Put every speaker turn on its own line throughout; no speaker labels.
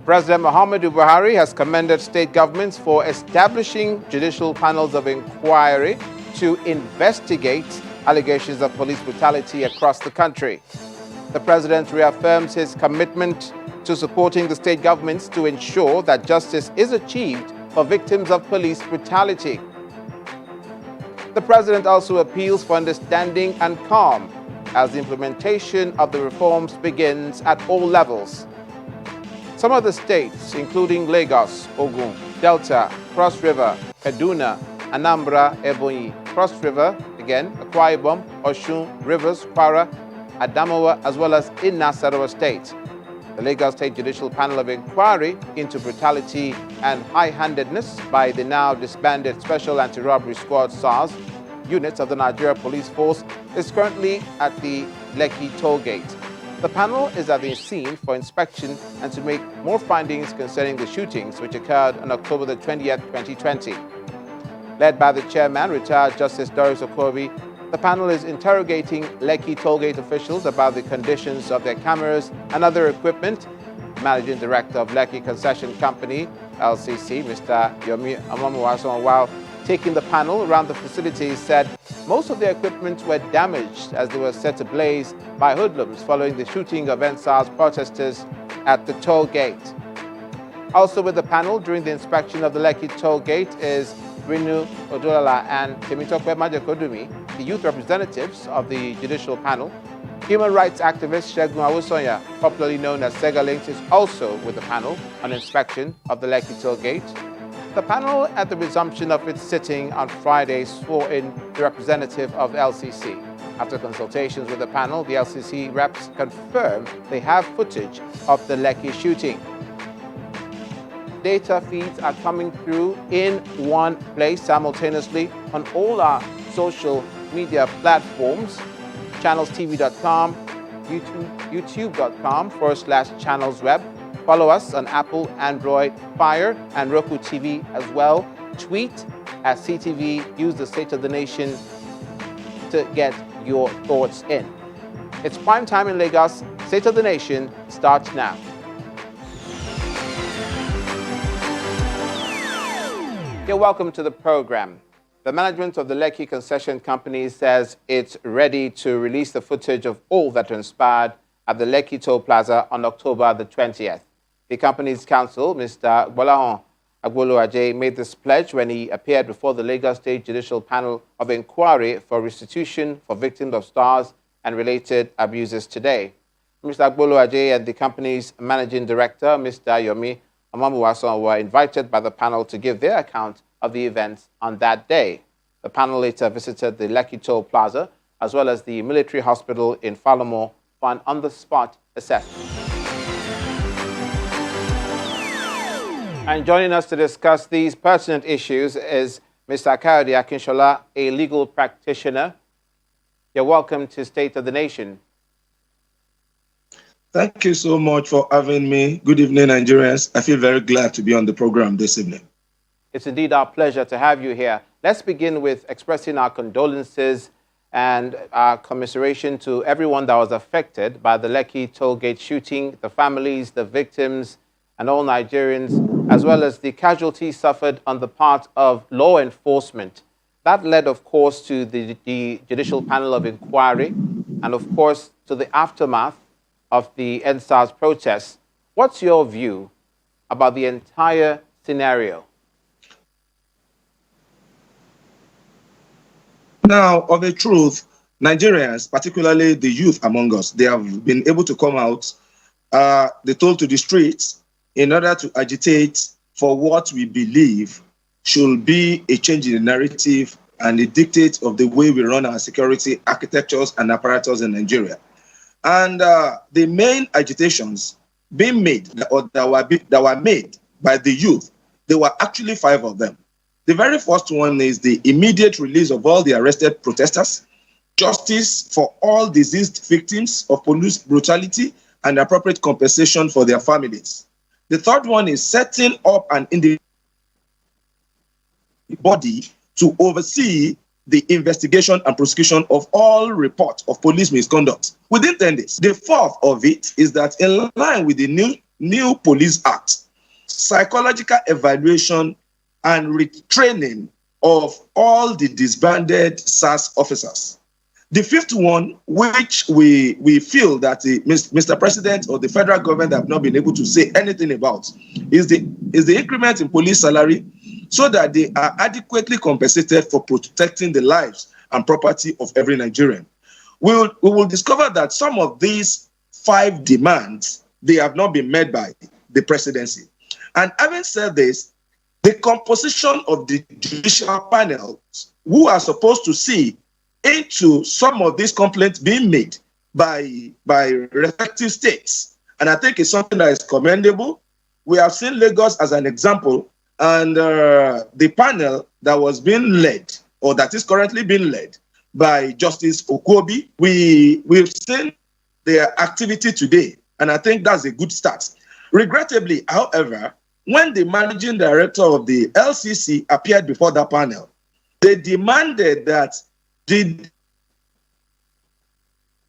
President Muhammadu Buhari has commended state governments for establishing judicial panels of inquiry to investigate allegations of police brutality across the country. The president reaffirms his commitment to supporting the state governments to ensure that justice is achieved for victims of police brutality. The president also appeals for understanding and calm as the implementation of the reforms begins at all levels. Some of the states, including Lagos, Ogun, Delta, Cross River, Kaduna, Anambra, Ebonyi, Cross River, again, Akwa Ibom, Osun, Rivers, Kwara, Adamawa, as well as in Nasarawa State. The Lagos State Judicial Panel of Inquiry into brutality and high-handedness by the now disbanded Special Anti-Robbery Squad SARS units of the Nigeria Police Force is currently at the Lekki toll gate. The panel is at the scene for inspection and to make more findings concerning the shootings which occurred on October the 20th, 2020. Led by the chairman, retired Justice Doris Okobi, the panel is interrogating Lekki tollgate officials about the conditions of their cameras and other equipment. The Managing Director of Lekki Concession Company, LCC, Mr. Yomi Amamuwason, while taking the panel around the facility, said most of the equipment were damaged as they were set ablaze by hoodlums following the shooting of NSAS protesters at the toll gate. Also with the panel during the inspection of the Lekki toll gate is Rinu Odolala and Temitope Majekodumi, the youth representatives of the judicial panel. Human rights activist Segun Awusonya, popularly known as Segalinks, is also with the panel on inspection of the Lekki toll gate. The panel, at the resumption of its sitting on Friday, swore in the representative of LCC. After consultations with the panel, the LCC reps confirmed they have footage of the Lekki shooting. Data feeds are coming through in one place simultaneously on all our social media platforms, channelstv.com, youtube.com/channelsweb. Follow us on Apple, Android, Fire, and Roku TV as well. Tweet at CTV. Use the State of the Nation to get your thoughts in. It's prime time in Lagos. State of the Nation starts now. You're welcome to the program. The management of the Lekki Concession Company says it's ready to release the footage of all that transpired at the Lekki Toll Plaza on October the 20th. The company's counsel, Mr. Gbolahan Agboluaje, made this pledge when he appeared before the Lagos State Judicial Panel of Inquiry for restitution for victims of SARS and related abuses today. Mr. Agboluaje and the company's managing director, Mr. Yomi Amamuwason, were invited by the panel to give their account of the events on that day. The panel later visited the Lekki Toll Plaza as well as the military hospital in Falamo for an on-the-spot assessment. And joining us to discuss these pertinent issues is Mr. Kayode Akinshola, a legal practitioner. You're welcome to State of the Nation.
Thank you so much for having me. Good evening, Nigerians. I feel very glad to be on the program this evening.
It's indeed our pleasure to have you here. Let's begin with expressing our condolences and our commiseration to everyone that was affected by the Lekki tollgate shooting, the families, the victims, and all Nigerians, as well as the casualties suffered on the part of law enforcement. That led, of course, to the Judicial Panel of Inquiry and, of course, to the aftermath of the NSAS protests. What's your view about the entire scenario?
Now, of a truth, Nigerians, particularly the youth among us, they have been able to come out, they told to the streets in order to agitate for what we believe should be a change in the narrative and the dictate of the way we run our security architectures and apparatus in Nigeria. And the main agitations being made, or that were made by the youth, there were actually 5 of them. The very first one is the immediate release of all the arrested protesters, justice for all deceased victims of police brutality, and appropriate compensation for their families. The third one is setting up an independent body to oversee the investigation and prosecution of all reports of police misconduct within 10 days. The fourth of it is that in line with the new new police act, psychological evaluation, and retraining of all the disbanded SARS officers. The fifth one, which we feel that Mr. President or the federal government have not been able to say anything about, is the increment in police salary, so that they are adequately compensated for protecting the lives and property of every Nigerian. We will discover that some of these 5 demands, they have not been met by the presidency. And having said this, the composition of the judicial panel who are supposed to see into some of these complaints being made by respective states, and I think it's something that is commendable. We have seen Lagos as an example, and the panel that was being led, or that is currently being led, by Justice Okobi, we've seen their activity today, and I think that's a good start. Regrettably, however, when the managing director of the LCC appeared before that panel, they demanded that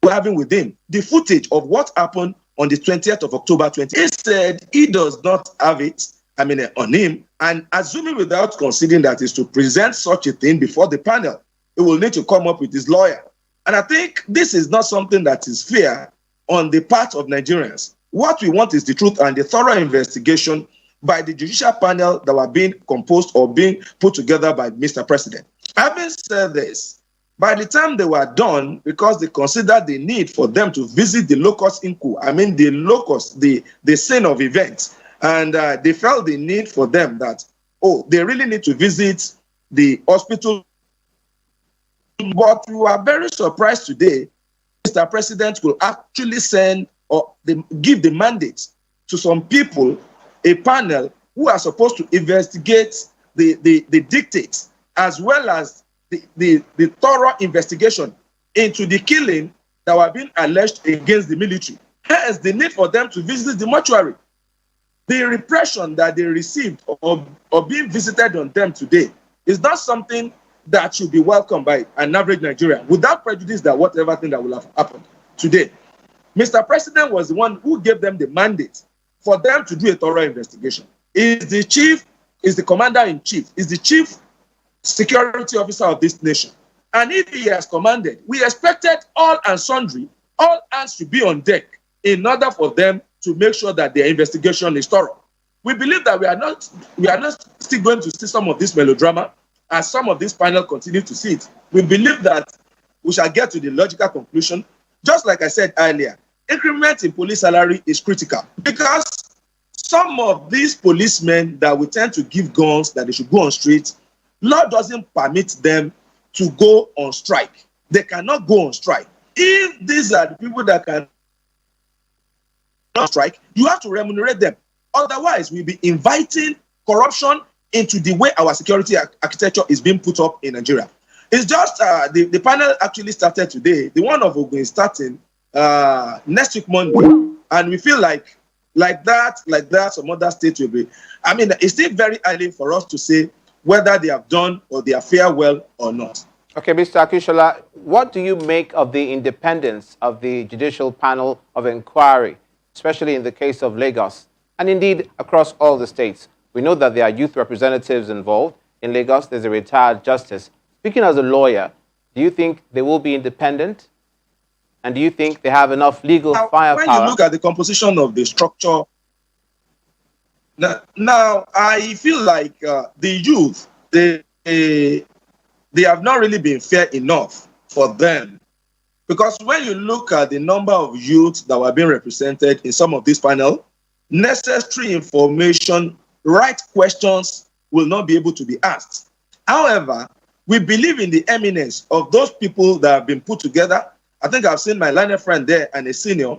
having with him the footage of what happened on the 20th of October 20. He said he does not have it, on him, and assuming without considering that is to present such a thing before the panel, he will need to come up with his lawyer. And I think this is not something that is fair on the part of Nigerians. What we want is the truth and the thorough investigation by the judicial panel that were being composed or being put together by Mr. President. Having said this, by the time they were done, because they considered the need for them to visit the locus incu, the locus, the scene of events, and they felt the need for them that, they really need to visit the hospital. But we are very surprised today, Mr. President will actually send or give the mandate to some people, a panel who are supposed to investigate the dictates, as well as the thorough investigation into the killing that were being alleged against the military. Hence, the need for them to visit the mortuary. The repression that they received or being visited on them today is not something that should be welcomed by an average Nigerian, without prejudice that whatever thing that will have happened today. Mr. President was the one who gave them the mandate for them to do a thorough investigation. Is the commander-in-chief, is the chief security officer of this nation. And if he has commanded, we expected all and sundry, all hands to be on deck in order for them to make sure that their investigation is thorough. We believe that we are not still going to see some of this melodrama, as some of this panel continue to see it. We believe that we shall get to the logical conclusion. Just like I said earlier, increment in police salary is critical, because some of these policemen that we tend to give guns that they should go on streets, law doesn't permit them to go on strike. They cannot go on strike. If these are the people that can not strike, you have to remunerate them. Otherwise, we'll be inviting corruption into the way our security architecture is being put up in Nigeria. It's just the panel actually started today. The one of Ogun is starting next week Monday, and we feel like that some other states will be. It's still very early for us to say whether they have done or they have fared well or not.
Okay, Mr. Akinsola, what do you make of the independence of the Judicial Panel of Inquiry, especially in the case of Lagos, and indeed across all the states? We know that there are youth representatives involved. In Lagos, there's a retired justice. Speaking as a lawyer, do you think they will be independent? And do you think they have enough legal firepower?
When you look at the composition of the structure, now I feel like the youth, they have not really been fair enough for them. Because when you look at the number of youths that were being represented in some of these panels, necessary information, right questions will not be able to be asked. However, we believe in the eminence of those people that have been put together. I think I've seen my learned friend there and a senior,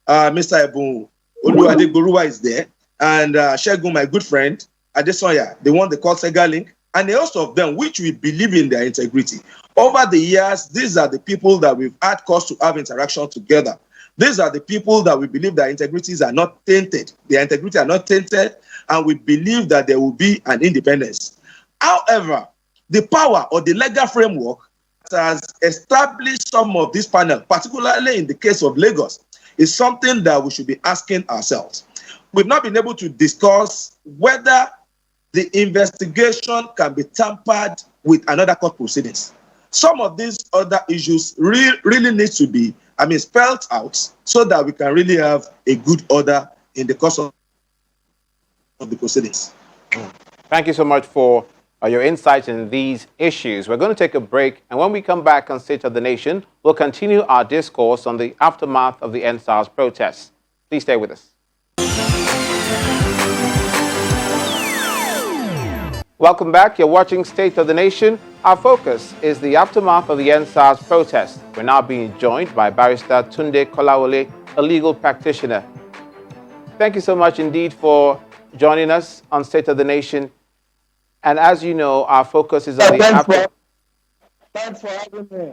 Mr. Ebu Oluwadegoruwa is there, and Shegun, my good friend, Adesoya, the one they call Segalink, and the host of them, which we believe in their integrity. Over the years, these are the people that we've had cause to have interaction together. These are the people that we believe their integrities are not tainted. Their integrity are not tainted, and we believe that there will be an independence. However, the power or the legal framework that has established some of this panel, particularly in the case of Lagos, is something that we should be asking ourselves. we've not been able to discuss whether the investigation can be tampered with another court proceedings. Some of these other issues really need to be, spelled out so that we can really have a good order in the course of the proceedings.
Thank you so much for your insights in these issues. We're going to take a break, and when we come back on State of the Nation, we'll continue our discourse on the aftermath of the EndSARS protests. Please stay with us. Welcome back. You're watching State of the Nation. Our focus is the aftermath of the EndSARS protest. We're now being joined by Barrister Tunde Kolawole, a legal practitioner. Thank you so much indeed for joining us on State of the Nation. And as you know, our focus is on the aftermath.
Thanks for having me.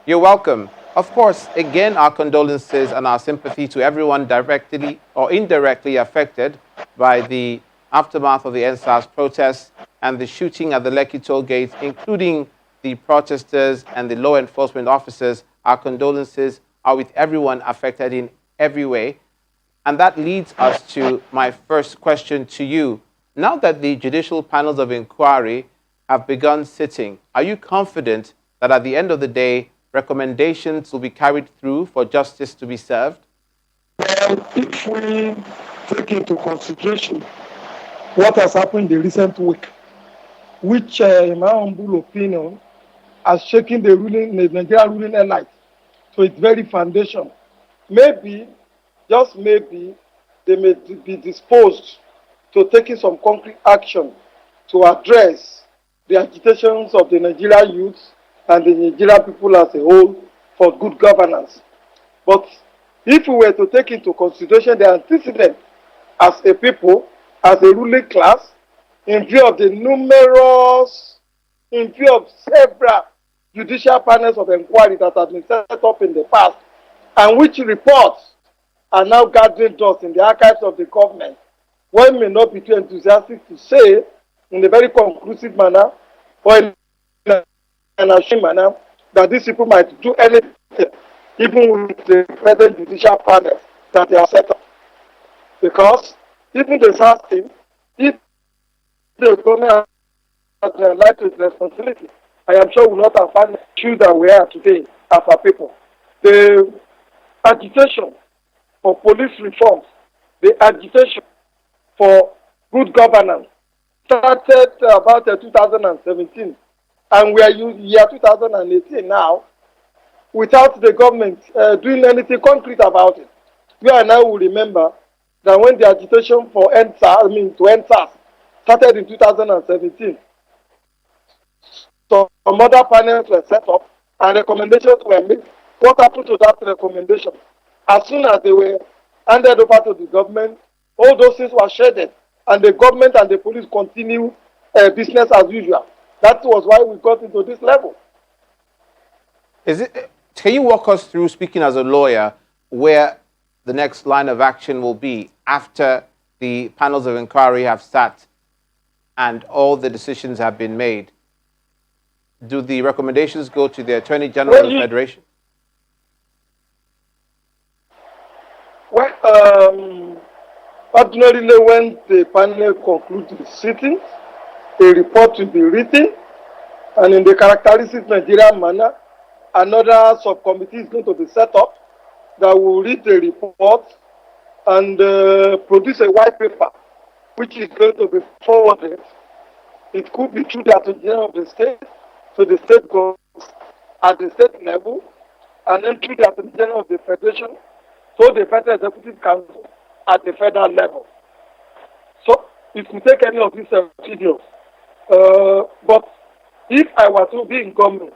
You're welcome. Of course, again, our condolences and our sympathy to everyone directly or indirectly affected by the aftermath of the EndSARS protests and the shooting at the Lekki toll gate, including the protesters and the law enforcement officers. Our condolences are with everyone affected in every way. And that leads us to my first question to you. Now that the judicial panels of inquiry have begun sitting, are you confident that at the end of the day, recommendations will be carried through for justice to be served?
Well, if we take into consideration what has happened in the recent week, which, in my humble opinion, has shaken the Nigerian ruling elite to its very foundation, maybe, just maybe, they may be disposed to taking some concrete action to address the agitations of the Nigerian youth and the Nigerian people as a whole for good governance. But if we were to take into consideration the antecedents as a people, as a ruling class, in view of several judicial panels of inquiry that have been set up in the past, and which reports are now gathering dust in the archives of the government, one may not be too enthusiastic to say in a very conclusive manner or in an assured manner that these people might do anything, even with the present judicial panel that they have set up. Because even the SARS team, if the government has lied to its responsibility, I am sure we will not have found the issue that we are today as a people. The agitation for police reforms, the agitation for good governance started about 2017, and we are in year 2018 now, without the government doing anything concrete about it. You and I will remember that when the agitation for to end SARS started in 2017, some other panels were set up and recommendations were made. What happened to that recommendation? As soon as they were handed over to the government, all those things were shredded, and the government and the police continue business as usual. That was why we got into this level.
Can you walk us through, speaking as a lawyer, where the next line of action will be after the panels of inquiry have sat and all the decisions have been made? Do the recommendations go to the Attorney General of the Federation?
Well, ordinarily, when the panel concludes the sitting, a report will be written, and in the characteristic Nigerian manner, another subcommittee is going to be set up that will read the report and produce a white paper, which is going to be forwarded. It could be through the Attorney General of the state, to the state government at the state level, and then through the Attorney General of the Federation, to the Federal Executive Council at the federal level. So it could take any of these procedures. But if I were to be in government,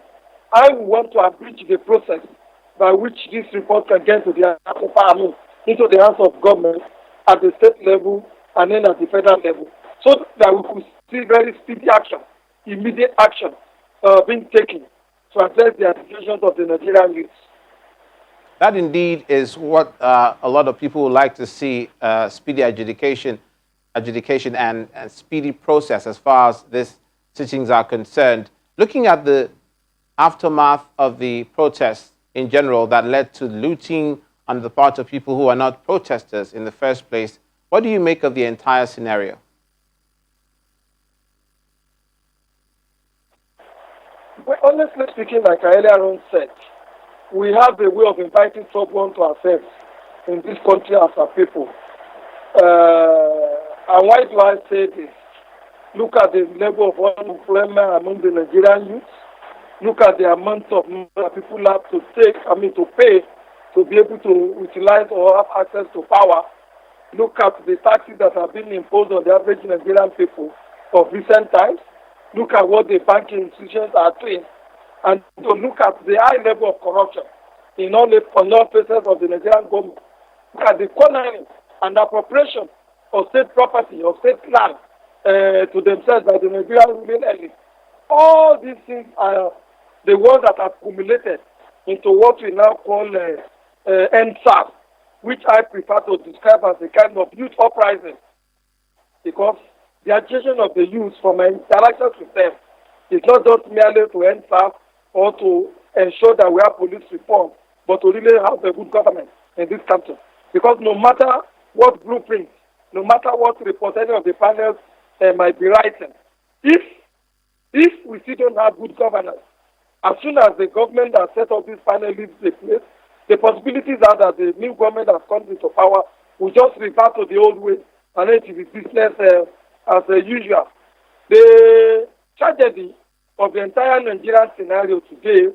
I would want to abridge the process by which this report can get to the into the hands of government at the state level and then at the federal level, so that we could see very speedy action, immediate action being taken to address the aspirations of the Nigerian youth.
That indeed is what a lot of people would like to see, speedy adjudication and speedy process as far as these sittings are concerned. Looking at the aftermath of the protests in general that led to looting on the part of people who are not protesters in the first place, What do you make of the entire scenario?
Well, honestly speaking, like I earlier on said, we have a way of inviting trouble onto ourselves in this country as a people. And why do I say this? Look at the level of unemployment among the Nigerian youth. Look at the amount of money that people have to pay to be able to utilize or have access to power. Look at the taxes that have been imposed on the average Nigerian people of recent times. Look at what the banking institutions are doing. And to look at the high level of corruption on all faces of the Nigerian government. Look at the cornering and appropriation of state property, of state land to themselves by the Nigerian ruling elite. All these things are the ones that have accumulated into what we now call NSAS, which I prefer to describe as a kind of youth uprising, because the agitation of the youth from my interactions with them is not just merely to end NSAS or to ensure that we have police reform, but to really have a good government in this country. Because no matter what blueprint, no matter what report any of the panels might be writing, if we still don't have good governance, as soon as the government that set up this panel leaves the place, the possibilities are that the new government that comes into power will just revert to the old way and it will be business as usual. The tragedy of the entire Nigerian scenario today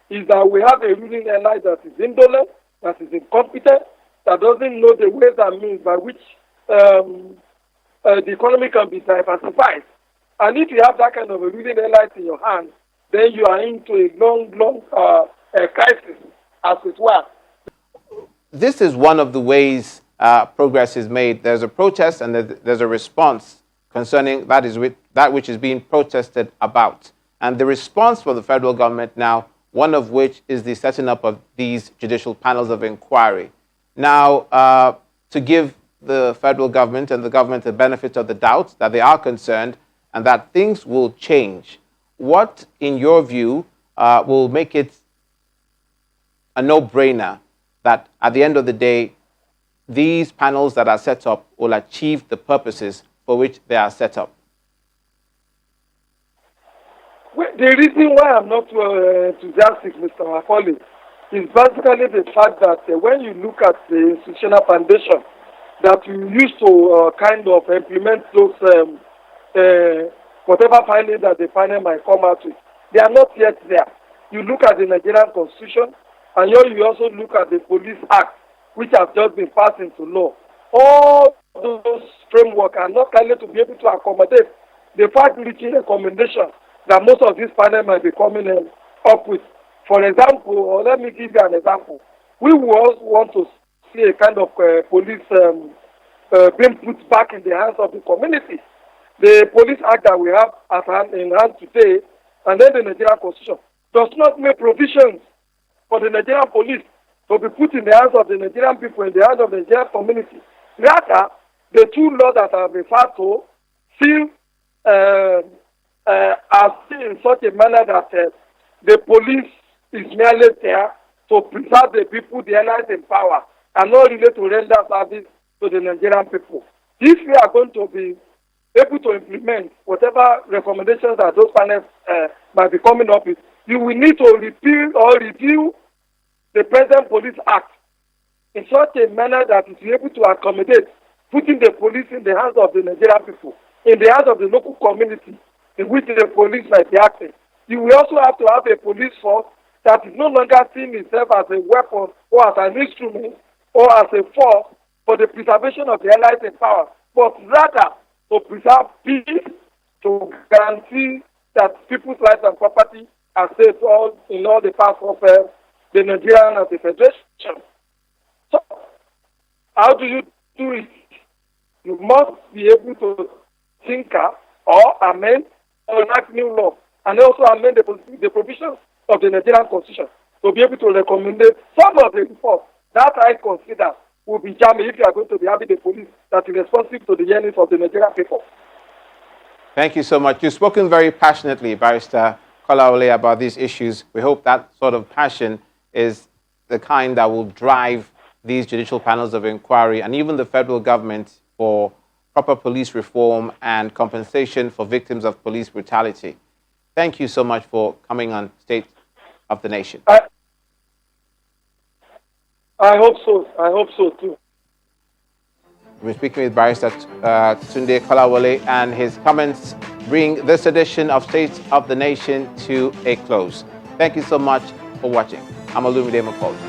is that we have a ruling elite that is indolent, that is incompetent, that doesn't know the ways and means by which the economy can be diversified. And if you have that kind of a ruling elite in your hand, then you are into a long crisis, as it were.
This is one of the ways progress is made. There's a protest and there's a response concerning that which is being protested about. And the response from the federal government now, one of which is the setting up of these judicial panels of inquiry. Now, to give the federal government and the government the benefit of the doubt that they are concerned and that things will change, what, in your view, will make it a no-brainer that at the end of the day, these panels that are set up will achieve the purposes for which they are set up?
Well, the reason why I'm not enthusiastic, Mr. Macaulay, is basically the fact that when you look at the institutional foundation that you used to kind of implement those whatever findings that the panel might come out with, they are not yet there. You look at the Nigerian Constitution, and you also look at the Police Act, which has just been passed into law. All those frameworks are not likely to be able to accommodate the fact-reaching recommendations that most of these panels might be coming up with. For example, or let me give you an example. We will also want to see a kind of police being put back in the hands of the community. The Police Act that we have in hand today, and then the Nigerian Constitution, does not make provisions for the Nigerian police to be put in the hands of the Nigerian people, in the hands of the Nigerian community. Rather, the two laws that are referred to still are still in such a manner that the police is merely there to preserve the people, the allies in power, and not really to render service to the Nigerian people. If we are going to be able to implement whatever recommendations that those panels might be coming up with, you will need to repeal or review the present Police Act in such a manner that it is able to accommodate putting the police in the hands of the Nigerian people, in the hands of the local community in which the police might be acting. You will also have to have a police force that is no longer seeing itself as a weapon or as an instrument or as a force for the preservation of the allies in power, but rather to preserve peace, to guarantee that people's lives and property are safe in all the parts of the Nigerian and the Federation. So, how do you do it? You must be able to tinker or amend or enact new law, and also amend the provisions of the Nigerian Constitution to be able to recommend some of the reforms that I consider will be jamming if you are going to be having a police that is responsive to the yearnings of the Nigerian people.
Thank you so much. You've spoken very passionately, Barrister Kolawole, about these issues. We hope that sort of passion is the kind that will drive these judicial panels of inquiry and even the federal government for proper police reform and compensation for victims of police brutality. Thank you so much for coming on State of the Nation.
I hope so. I hope so too.
We're speaking with Barrister Tunde Kolawole, and his comments bring this edition of State of the Nation to a close. Thank you so much for watching. I'm Olumide McCall.